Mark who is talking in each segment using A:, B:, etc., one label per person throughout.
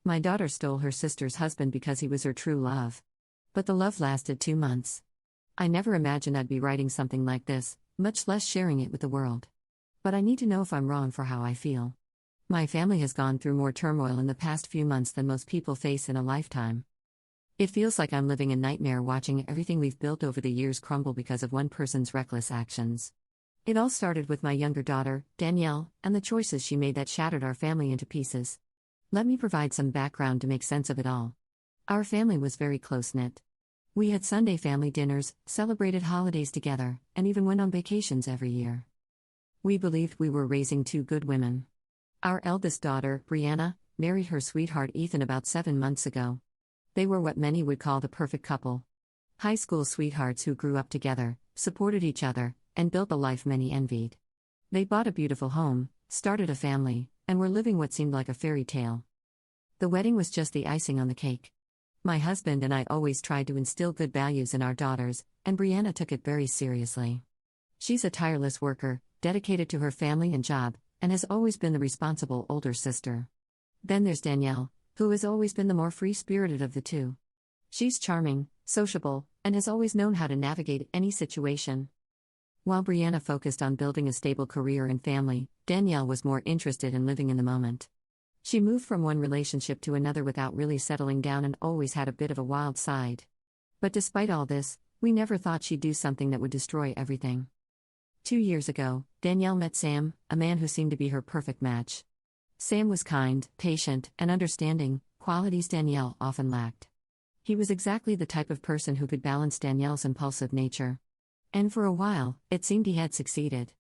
A: My daughter stole her sister's husband because he was her true love. But the love lasted 2 months. I never imagined I'd be writing something like this, much less sharing it with the world. But I need to know if I'm wrong for how I feel. My family has gone through more turmoil in the past few months than most people face in a lifetime. It feels like I'm living a nightmare watching everything we've built over the years crumble because of one person's reckless actions. It all started with my younger daughter, Danielle, and the choices she made that shattered our family into pieces. Let me provide some background to make sense of it all. Our family was very close-knit. We had Sunday family dinners, celebrated holidays together, and even went on vacations every year. We believed we were raising 2 good women. Our eldest daughter, Brianna, married her sweetheart Ethan about 7 months ago. They were what many would call the perfect couple. High school sweethearts who grew up together, supported each other, and built a life many envied. They bought a beautiful home, started a family, and were living what seemed like a fairy tale. The wedding was just the icing on the cake. My husband and I always tried to instill good values in our daughters, and Brianna took it very seriously. She's a tireless worker, dedicated to her family and job, and has always been the responsible older sister. Then there's Danielle, who has always been the more free-spirited of the two. She's charming, sociable, and has always known how to navigate any situation. While Brianna focused on building a stable career and family, Danielle was more interested in living in the moment. She moved from one relationship to another without really settling down and always had a bit of a wild side. But despite all this, we never thought she'd do something that would destroy everything. 2 years ago, Danielle met Sam, a man who seemed to be her perfect match. Sam was kind, patient, and understanding, qualities Danielle often lacked. He was exactly the type of person who could balance Danielle's impulsive nature. And for a while, it seemed he had succeeded.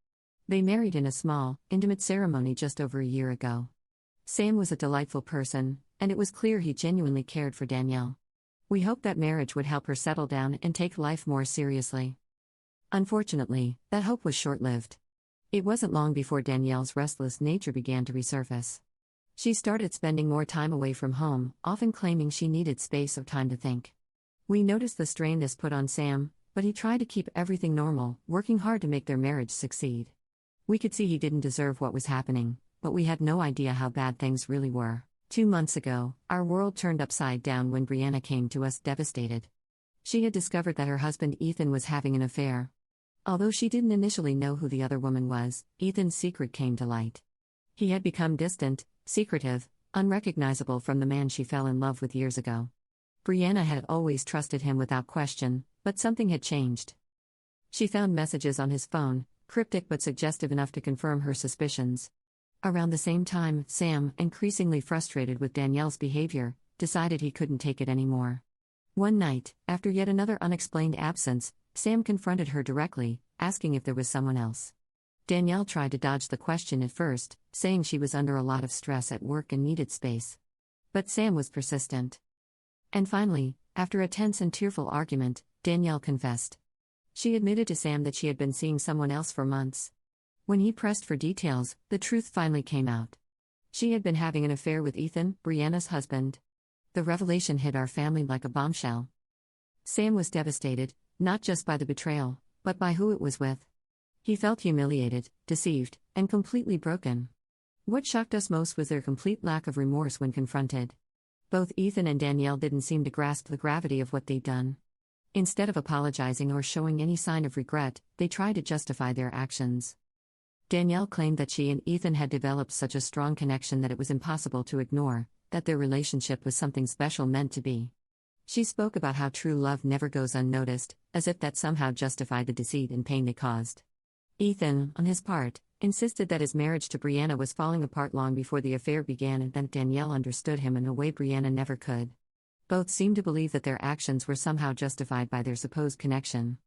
A: They married in a small, intimate ceremony just over a year ago. Sam was a delightful person, and it was clear he genuinely cared for Danielle. We hoped that marriage would help her settle down and take life more seriously. Unfortunately, that hope was short-lived. It wasn't long before Danielle's restless nature began to resurface. She started spending more time away from home, often claiming she needed space or time to think. We noticed the strain this put on Sam, but he tried to keep everything normal, working hard to make their marriage succeed. We could see he didn't deserve what was happening, but we had no idea how bad things really were. 2 months ago, our world turned upside down when Brianna came to us devastated. She had discovered that her husband Ethan was having an affair. Although she didn't initially know who the other woman was, Ethan's secret came to light. He had become distant, secretive, unrecognizable from the man she fell in love with years ago. Brianna had always trusted him without question, but something had changed. She found messages on his phone, cryptic but suggestive enough to confirm her suspicions. Around the same time, Sam, increasingly frustrated with Danielle's behavior, decided he couldn't take it anymore. One night, after yet another unexplained absence, Sam confronted her directly, asking if there was someone else. Danielle tried to dodge the question at first, saying she was under a lot of stress at work and needed space. But Sam was persistent. And finally, after a tense and tearful argument, Danielle confessed. She admitted to Sam that she had been seeing someone else for months. When he pressed for details, the truth finally came out. She had been having an affair with Ethan, Brianna's husband. The revelation hit our family like a bombshell. Sam was devastated, not just by the betrayal, but by who it was with. He felt humiliated, deceived, and completely broken. What shocked us most was their complete lack of remorse when confronted. Both Ethan and Danielle didn't seem to grasp the gravity of what they'd done. Instead of apologizing or showing any sign of regret, they tried to justify their actions. Danielle claimed that she and Ethan had developed such a strong connection that it was impossible to ignore, that their relationship was something special meant to be. She spoke about how true love never goes unnoticed, as if that somehow justified the deceit and pain they caused. Ethan, on his part, insisted that his marriage to Brianna was falling apart long before the affair began and that Danielle understood him in a way Brianna never could. Both seemed to believe that their actions were somehow justified by their supposed connection.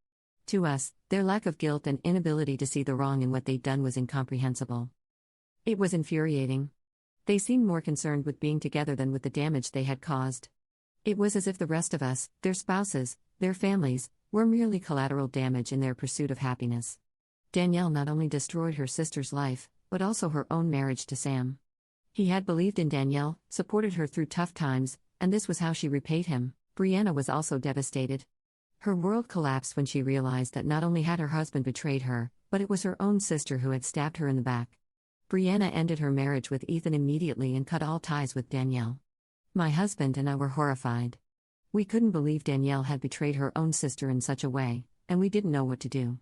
A: To us, their lack of guilt and inability to see the wrong in what they'd done was incomprehensible. It was infuriating. They seemed more concerned with being together than with the damage they had caused. It was as if the rest of us, their spouses, their families, were merely collateral damage in their pursuit of happiness. Danielle not only destroyed her sister's life, but also her own marriage to Sam. He had believed in Danielle, supported her through tough times, and this was how she repaid him. Brianna was also devastated. Her world collapsed when she realized that not only had her husband betrayed her, but it was her own sister who had stabbed her in the back. Brianna ended her marriage with Ethan immediately and cut all ties with Danielle. My husband and I were horrified. We couldn't believe Danielle had betrayed her own sister in such a way, and we didn't know what to do.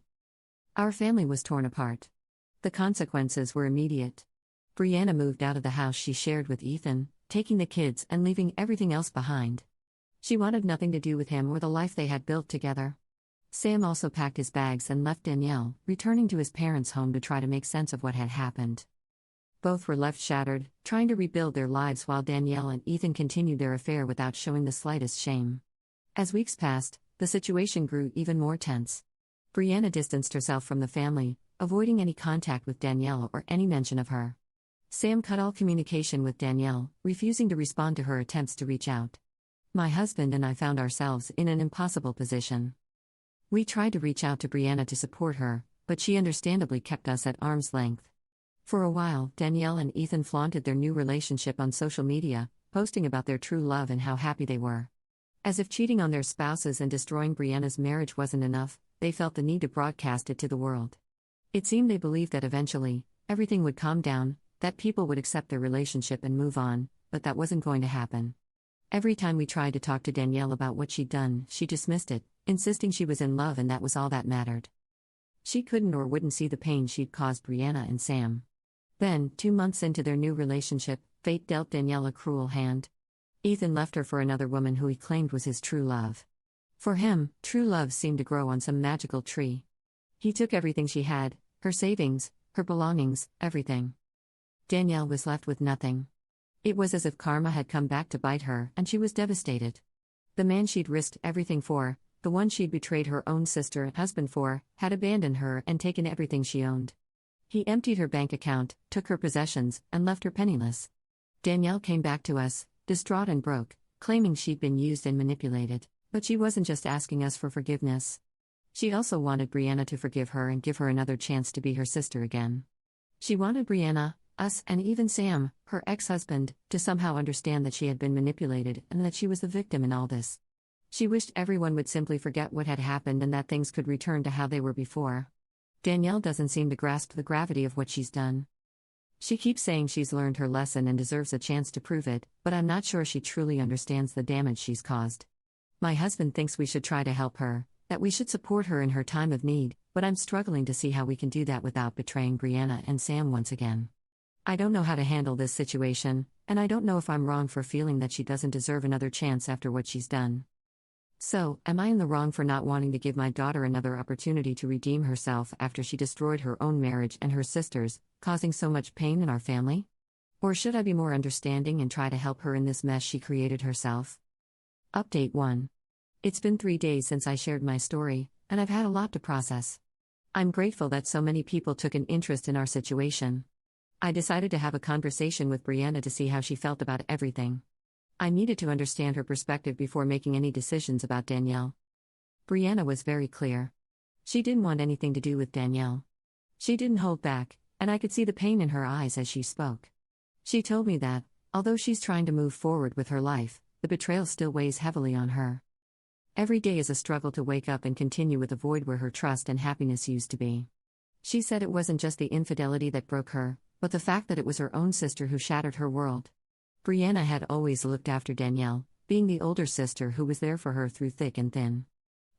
A: Our family was torn apart. The consequences were immediate. Brianna moved out of the house she shared with Ethan, taking the kids and leaving everything else behind. She wanted nothing to do with him or the life they had built together. Sam also packed his bags and left Danielle, returning to his parents' home to try to make sense of what had happened. Both were left shattered, trying to rebuild their lives while Danielle and Ethan continued their affair without showing the slightest shame. As weeks passed, the situation grew even more tense. Brianna distanced herself from the family, avoiding any contact with Danielle or any mention of her. Sam cut all communication with Danielle, refusing to respond to her attempts to reach out. My husband and I found ourselves in an impossible position. We tried to reach out to Brianna to support her, but she understandably kept us at arm's length. For a while, Danielle and Ethan flaunted their new relationship on social media, posting about their true love and how happy they were. As if cheating on their spouses and destroying Brianna's marriage wasn't enough, they felt the need to broadcast it to the world. It seemed they believed that eventually, everything would calm down, that people would accept their relationship and move on, but that wasn't going to happen. Every time we tried to talk to Danielle about what she'd done, she dismissed it, insisting she was in love and that was all that mattered. She couldn't or wouldn't see the pain she'd caused Brianna and Sam. Then, 2 months into their new relationship, fate dealt Danielle a cruel hand. Ethan left her for another woman who he claimed was his true love. For him, true love seemed to grow on some magical tree. He took everything she had, her savings, her belongings, everything. Danielle was left with nothing. It was as if karma had come back to bite her, and she was devastated. The man she'd risked everything for, the one she'd betrayed her own sister and husband for, had abandoned her and taken everything she owned. He emptied her bank account, took her possessions, and left her penniless. Danielle came back to us, distraught and broke, claiming she'd been used and manipulated, but she wasn't just asking us for forgiveness. She also wanted Brianna to forgive her and give her another chance to be her sister again. She wanted Brianna, us, and even Sam, her ex-husband, to somehow understand that she had been manipulated and that she was the victim in all this. She wished everyone would simply forget what had happened and that things could return to how they were before. Danielle doesn't seem to grasp the gravity of what she's done. She keeps saying she's learned her lesson and deserves a chance to prove it, but I'm not sure she truly understands the damage she's caused. My husband thinks we should try to help her, that we should support her in her time of need, but I'm struggling to see how we can do that without betraying Brianna and Sam once again. I don't know how to handle this situation, and I don't know if I'm wrong for feeling that she doesn't deserve another chance after what she's done. So, am I in the wrong for not wanting to give my daughter another opportunity to redeem herself after she destroyed her own marriage and her sister's, causing so much pain in our family? Or should I be more understanding and try to help her in this mess she created herself? Update 1. It's been 3 days since I shared my story, and I've had a lot to process. I'm grateful that so many people took an interest in our situation. I decided to have a conversation with Brianna to see how she felt about everything. I needed to understand her perspective before making any decisions about Danielle. Brianna was very clear. She didn't want anything to do with Danielle. She didn't hold back, and I could see the pain in her eyes as she spoke. She told me that, although she's trying to move forward with her life, the betrayal still weighs heavily on her. Every day is a struggle to wake up and continue with a void where her trust and happiness used to be. She said it wasn't just the infidelity that broke her, but the fact that it was her own sister who shattered her world. Brianna had always looked after Danielle, being the older sister who was there for her through thick and thin.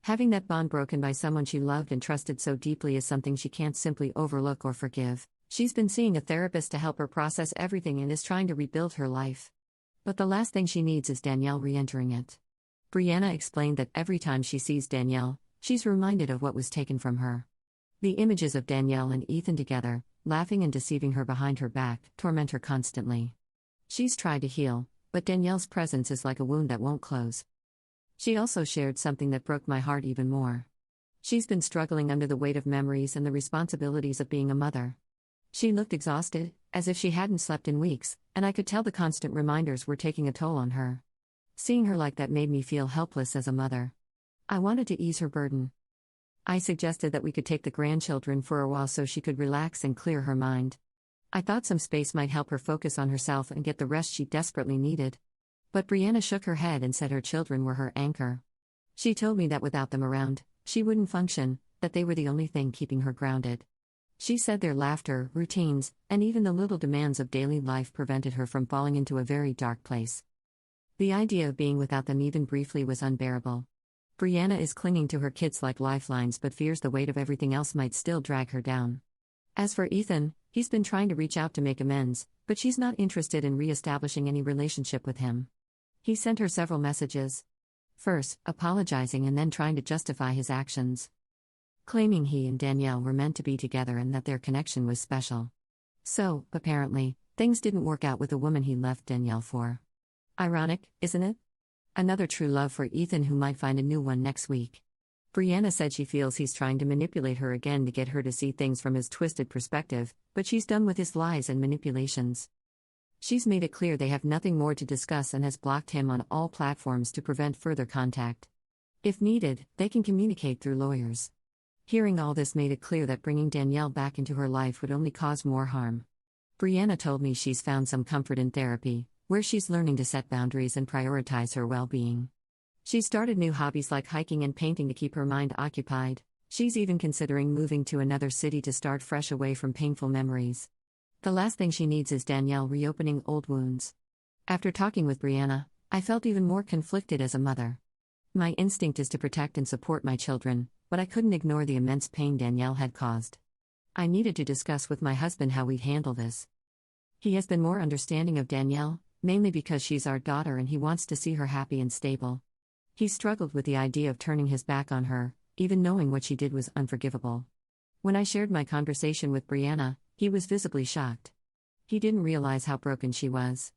A: Having that bond broken by someone she loved and trusted so deeply is something she can't simply overlook or forgive. She's been seeing a therapist to help her process everything and is trying to rebuild her life. But the last thing she needs is Danielle re-entering it. Brianna explained that every time she sees Danielle, she's reminded of what was taken from her. The images of Danielle and Ethan together, laughing and deceiving her behind her back, torment her constantly. She's tried to heal, but Danielle's presence is like a wound that won't close. She also shared something that broke my heart even more. She's been struggling under the weight of memories and the responsibilities of being a mother. She looked exhausted, as if she hadn't slept in weeks, and I could tell the constant reminders were taking a toll on her. Seeing her like that made me feel helpless as a mother. I wanted to ease her burden. I suggested that we could take the grandchildren for a while so she could relax and clear her mind. I thought some space might help her focus on herself and get the rest she desperately needed. But Brianna shook her head and said her children were her anchor. She told me that without them around, she wouldn't function, that they were the only thing keeping her grounded. She said their laughter, routines, and even the little demands of daily life prevented her from falling into a very dark place. The idea of being without them even briefly was unbearable. Brianna is clinging to her kids like lifelines but fears the weight of everything else might still drag her down. As for Ethan, he's been trying to reach out to make amends, but she's not interested in re-establishing any relationship with him. He sent her several messages. First, apologizing and then trying to justify his actions, claiming he and Danielle were meant to be together and that their connection was special. So, apparently, things didn't work out with the woman he left Danielle for. Ironic, isn't it? Another true love for Ethan who might find a new one next week. Brianna said she feels he's trying to manipulate her again to get her to see things from his twisted perspective, but she's done with his lies and manipulations. She's made it clear they have nothing more to discuss and has blocked him on all platforms to prevent further contact. If needed, they can communicate through lawyers. Hearing all this made it clear that bringing Danielle back into her life would only cause more harm. Brianna told me she's found some comfort in therapy, where she's learning to set boundaries and prioritize her well-being. She started new hobbies like hiking and painting to keep her mind occupied. She's even considering moving to another city to start fresh away from painful memories. The last thing she needs is Danielle reopening old wounds. After talking with Brianna, I felt even more conflicted as a mother. My instinct is to protect and support my children, but I couldn't ignore the immense pain Danielle had caused. I needed to discuss with my husband how we'd handle this. He has been more understanding of Danielle, mainly because she's our daughter and he wants to see her happy and stable. He struggled with the idea of turning his back on her, even knowing what she did was unforgivable. When I shared my conversation with Brianna, he was visibly shocked. He didn't realize how broken she was.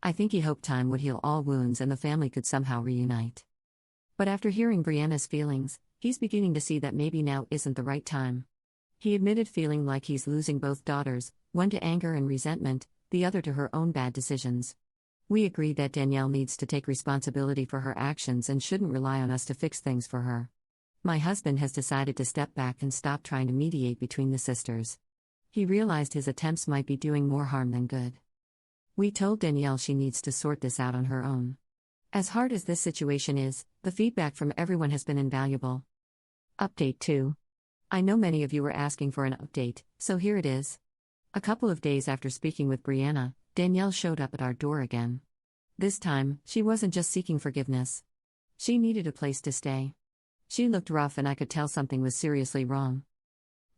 A: I think he hoped time would heal all wounds and the family could somehow reunite. But after hearing Brianna's feelings, he's beginning to see that maybe now isn't the right time. He admitted feeling like he's losing both daughters, one to anger and resentment, the other to her own bad decisions. We agreed that Danielle needs to take responsibility for her actions and shouldn't rely on us to fix things for her. My husband has decided to step back and stop trying to mediate between the sisters. He realized his attempts might be doing more harm than good. We told Danielle she needs to sort this out on her own. As hard as this situation is, the feedback from everyone has been invaluable. Update 2. I know many of you were asking for an update, so here it is. A couple of days after speaking with Brianna, Danielle showed up at our door again. This time, she wasn't just seeking forgiveness. She needed a place to stay. She looked rough and I could tell something was seriously wrong.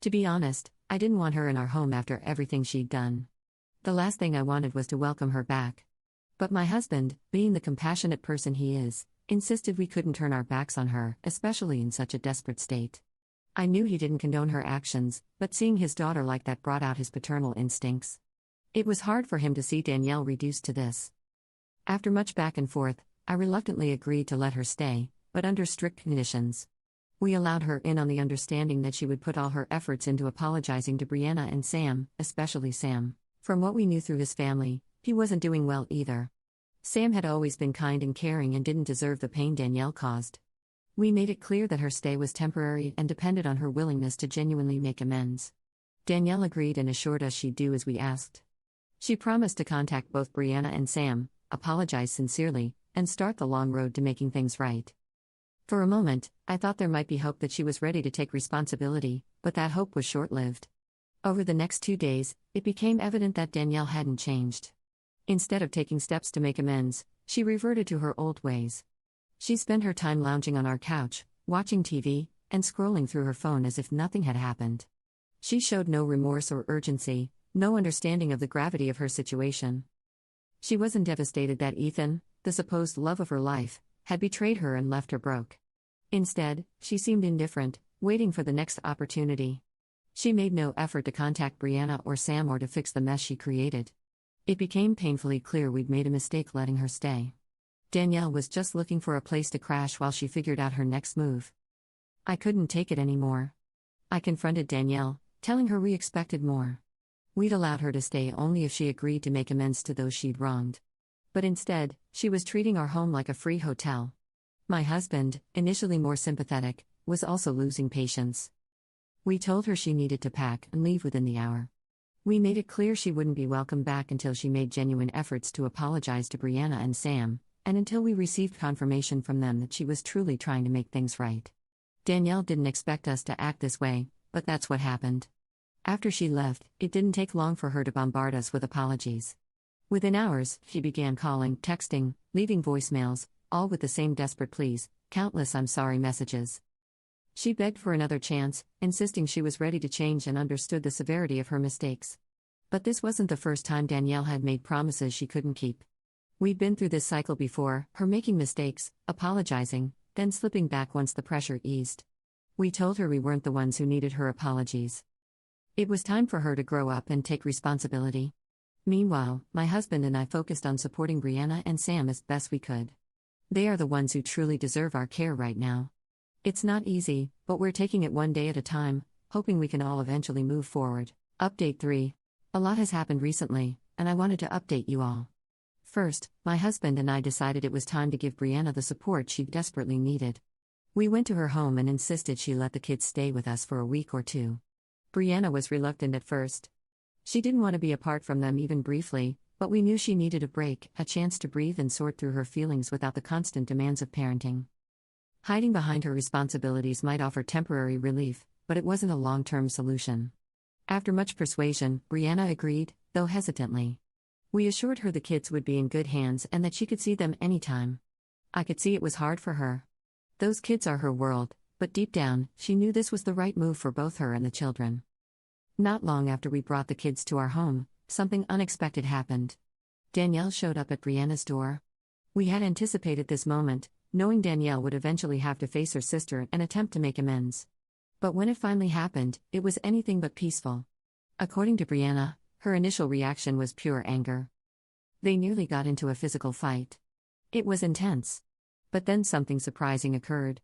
A: To be honest, I didn't want her in our home after everything she'd done. The last thing I wanted was to welcome her back. But my husband, being the compassionate person he is, insisted we couldn't turn our backs on her, especially in such a desperate state. I knew he didn't condone her actions, but seeing his daughter like that brought out his paternal instincts. It was hard for him to see Danielle reduced to this. After much back and forth, I reluctantly agreed to let her stay, but under strict conditions. We allowed her in on the understanding that she would put all her efforts into apologizing to Brianna and Sam, especially Sam. From what we knew through his family, he wasn't doing well either. Sam had always been kind and caring and didn't deserve the pain Danielle caused. We made it clear that her stay was temporary and depended on her willingness to genuinely make amends. Danielle agreed and assured us she'd do as we asked. She promised to contact both Brianna and Sam, apologize sincerely, and start the long road to making things right. For a moment, I thought there might be hope that she was ready to take responsibility, but that hope was short-lived. Over the next 2 days, it became evident that Danielle hadn't changed. Instead of taking steps to make amends, she reverted to her old ways. She spent her time lounging on our couch, watching TV, and scrolling through her phone as if nothing had happened. She showed no remorse or urgency, no understanding of the gravity of her situation. She wasn't devastated that Ethan, the supposed love of her life, had betrayed her and left her broke. Instead, she seemed indifferent, waiting for the next opportunity. She made no effort to contact Brianna or Sam or to fix the mess she created. It became painfully clear we'd made a mistake letting her stay. Danielle was just looking for a place to crash while she figured out her next move. I couldn't take it anymore. I confronted Danielle, telling her we expected more. We'd allowed her to stay only if she agreed to make amends to those she'd wronged. But instead, she was treating our home like a free hotel. My husband, initially more sympathetic, was also losing patience. We told her she needed to pack and leave within the hour. We made it clear she wouldn't be welcome back until she made genuine efforts to apologize to Brianna and Sam, and until we received confirmation from them that she was truly trying to make things right. Danielle didn't expect us to act this way, but that's what happened. After she left, it didn't take long for her to bombard us with apologies. Within hours, she began calling, texting, leaving voicemails, all with the same desperate pleas, countless "I'm sorry" messages. She begged for another chance, insisting she was ready to change and understood the severity of her mistakes. But this wasn't the first time Danielle had made promises she couldn't keep. We'd been through this cycle before, her making mistakes, apologizing, then slipping back once the pressure eased. We told her we weren't the ones who needed her apologies. It was time for her to grow up and take responsibility. Meanwhile, my husband and I focused on supporting Brianna and Sam as best we could. They are the ones who truly deserve our care right now. It's not easy, but we're taking it one day at a time, hoping we can all eventually move forward. Update 3. A lot has happened recently, and I wanted to update you all. First, my husband and I decided it was time to give Brianna the support she desperately needed. We went to her home and insisted she let the kids stay with us for a week or two. Brianna was reluctant at first. She didn't want to be apart from them even briefly, but we knew she needed a break, a chance to breathe and sort through her feelings without the constant demands of parenting. Hiding behind her responsibilities might offer temporary relief, but it wasn't a long-term solution. After much persuasion, Brianna agreed, though hesitantly. We assured her the kids would be in good hands and that she could see them anytime. I could see it was hard for her. Those kids are her world, but deep down, she knew this was the right move for both her and the children. Not long after we brought the kids to our home, something unexpected happened. Danielle showed up at Brianna's door. We had anticipated this moment, knowing Danielle would eventually have to face her sister and attempt to make amends. But when it finally happened, it was anything but peaceful. According to Brianna, her initial reaction was pure anger. They nearly got into a physical fight. It was intense. But then something surprising occurred.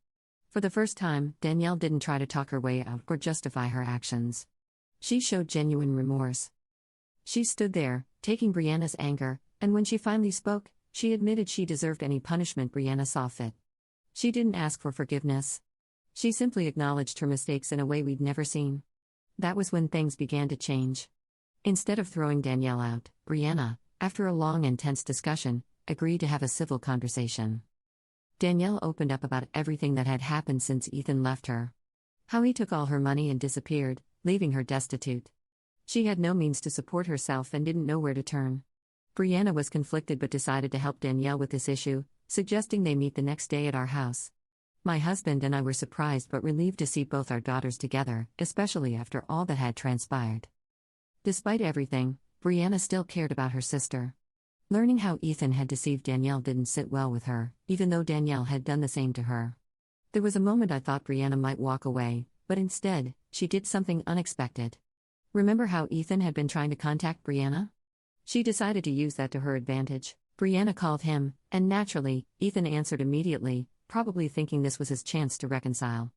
A: For the first time, Danielle didn't try to talk her way out or justify her actions. She showed genuine remorse. She stood there, taking Brianna's anger, and when she finally spoke, she admitted she deserved any punishment Brianna saw fit. She didn't ask for forgiveness. She simply acknowledged her mistakes in a way we'd never seen. That was when things began to change. Instead of throwing Danielle out, Brianna, after a long and tense discussion, agreed to have a civil conversation. Danielle opened up about everything that had happened since Ethan left her. How he took all her money and disappeared, leaving her destitute. She had no means to support herself and didn't know where to turn. Brianna was conflicted but decided to help Danielle with this issue, suggesting they meet the next day at our house. My husband and I were surprised but relieved to see both our daughters together, especially after all that had transpired. Despite everything, Brianna still cared about her sister. Learning how Ethan had deceived Danielle didn't sit well with her, even though Danielle had done the same to her. There was a moment I thought Brianna might walk away, but instead, she did something unexpected. Remember how Ethan had been trying to contact Brianna? She decided to use that to her advantage. Brianna called him, and naturally, Ethan answered immediately, probably thinking this was his chance to reconcile.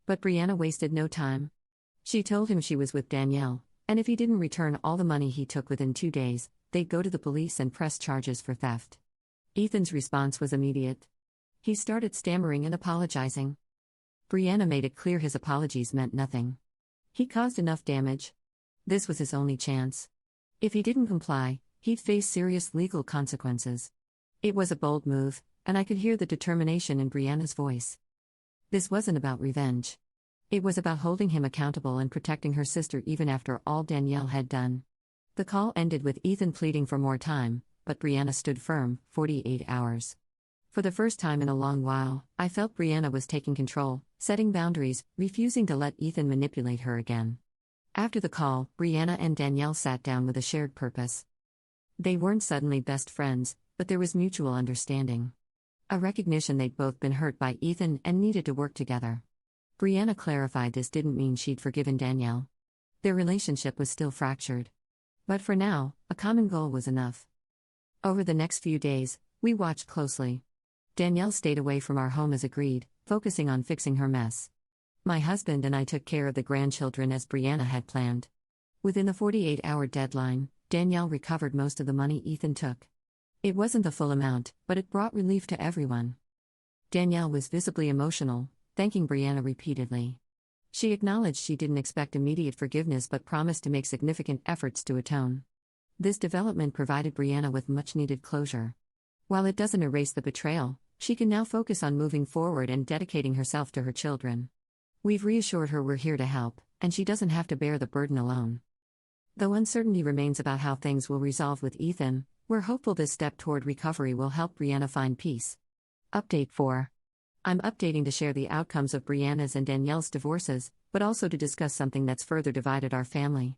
A: But Brianna wasted no time. She told him she was with Danielle, and if he didn't return all the money he took within 2 days, they'd go to the police and press charges for theft. Ethan's response was immediate. He started stammering and apologizing. Brianna made it clear his apologies meant nothing. He caused enough damage. This was his only chance. If he didn't comply, he'd face serious legal consequences. It was a bold move, and I could hear the determination in Brianna's voice. This wasn't about revenge. It was about holding him accountable and protecting her sister even after all Danielle had done. The call ended with Ethan pleading for more time, but Brianna stood firm, 48 hours. For the first time in a long while, I felt Brianna was taking control, setting boundaries, refusing to let Ethan manipulate her again. After the call, Brianna and Danielle sat down with a shared purpose. They weren't suddenly best friends, but there was mutual understanding. A recognition they'd both been hurt by Ethan and needed to work together. Brianna clarified this didn't mean she'd forgiven Danielle. Their relationship was still fractured. But for now, a common goal was enough. Over the next few days, we watched closely. Danielle stayed away from our home as agreed, focusing on fixing her mess. My husband and I took care of the grandchildren as Brianna had planned. Within the 48-hour deadline, Danielle recovered most of the money Ethan took. It wasn't the full amount, but it brought relief to everyone. Danielle was visibly emotional, thanking Brianna repeatedly. She acknowledged she didn't expect immediate forgiveness but promised to make significant efforts to atone. This development provided Brianna with much-needed closure. While it doesn't erase the betrayal, she can now focus on moving forward and dedicating herself to her children. We've reassured her we're here to help, and she doesn't have to bear the burden alone. Though uncertainty remains about how things will resolve with Ethan, We're hopeful this step toward recovery will help Brianna find peace. Update 4. I'm updating to share the outcomes of Brianna's and Danielle's divorces, but also to discuss something that's further divided our family.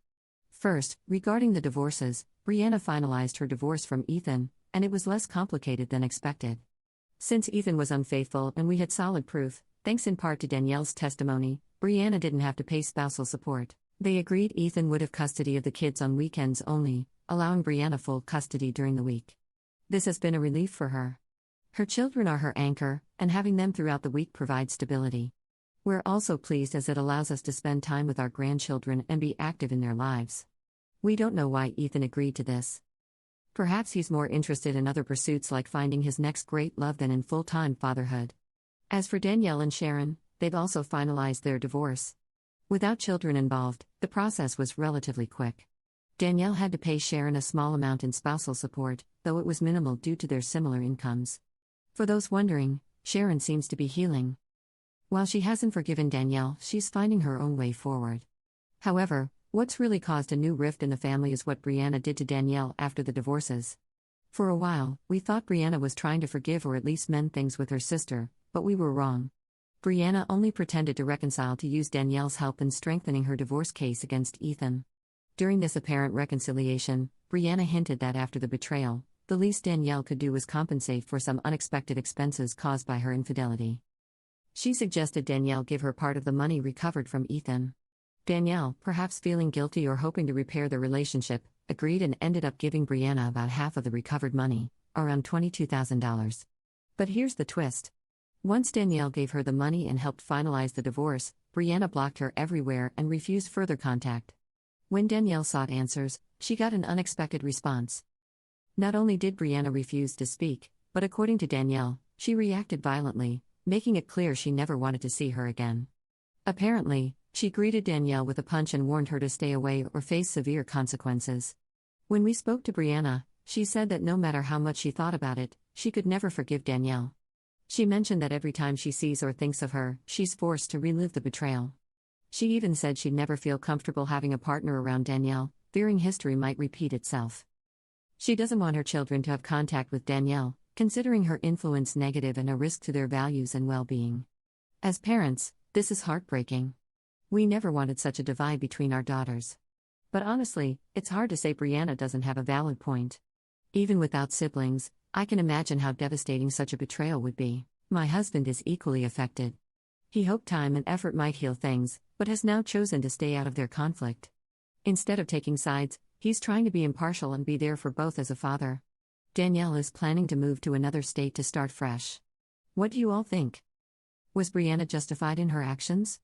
A: First, regarding the divorces, Brianna finalized her divorce from Ethan, and it was less complicated than expected. Since Ethan was unfaithful and we had solid proof, thanks in part to Danielle's testimony, Brianna didn't have to pay spousal support. They agreed Ethan would have custody of the kids on weekends only, allowing Brianna full custody during the week. This has been a relief for her. Her children are her anchor, and having them throughout the week provides stability. We're also pleased as it allows us to spend time with our grandchildren and be active in their lives. We don't know why Ethan agreed to this. Perhaps he's more interested in other pursuits like finding his next great love than in full-time fatherhood. As for Danielle and Sharon, they've also finalized their divorce. Without children involved, the process was relatively quick. Danielle had to pay Sharon a small amount in spousal support, though it was minimal due to their similar incomes. For those wondering, Sharon seems to be healing. While she hasn't forgiven Danielle, she's finding her own way forward. However, what's really caused a new rift in the family is what Brianna did to Danielle after the divorces. For a while, we thought Brianna was trying to forgive or at least mend things with her sister, but we were wrong. Brianna only pretended to reconcile to use Danielle's help in strengthening her divorce case against Ethan. During this apparent reconciliation, Brianna hinted that after the betrayal, the least Danielle could do was compensate for some unexpected expenses caused by her infidelity. She suggested Danielle give her part of the money recovered from Ethan. Danielle, perhaps feeling guilty or hoping to repair the relationship, agreed and ended up giving Brianna about half of the recovered money, around $22,000. But here's the twist. Once Danielle gave her the money and helped finalize the divorce, Brianna blocked her everywhere and refused further contact. When Danielle sought answers, she got an unexpected response. Not only did Brianna refuse to speak, but according to Danielle, she reacted violently, making it clear she never wanted to see her again. Apparently, she greeted Danielle with a punch and warned her to stay away or face severe consequences. When we spoke to Brianna, she said that no matter how much she thought about it, she could never forgive Danielle. She mentioned that every time she sees or thinks of her, she's forced to relive the betrayal. She even said she'd never feel comfortable having a partner around Danielle, fearing history might repeat itself. She doesn't want her children to have contact with Danielle, considering her influence negative and a risk to their values and well-being. As parents, this is heartbreaking. We never wanted such a divide between our daughters. But honestly, it's hard to say Brianna doesn't have a valid point. Even without siblings, I can imagine how devastating such a betrayal would be. My husband is equally affected. He hoped time and effort might heal things, but has now chosen to stay out of their conflict. Instead of taking sides, he's trying to be impartial and be there for both as a father. Danielle is planning to move to another state to start fresh. What do you all think? Was Brianna justified in her actions?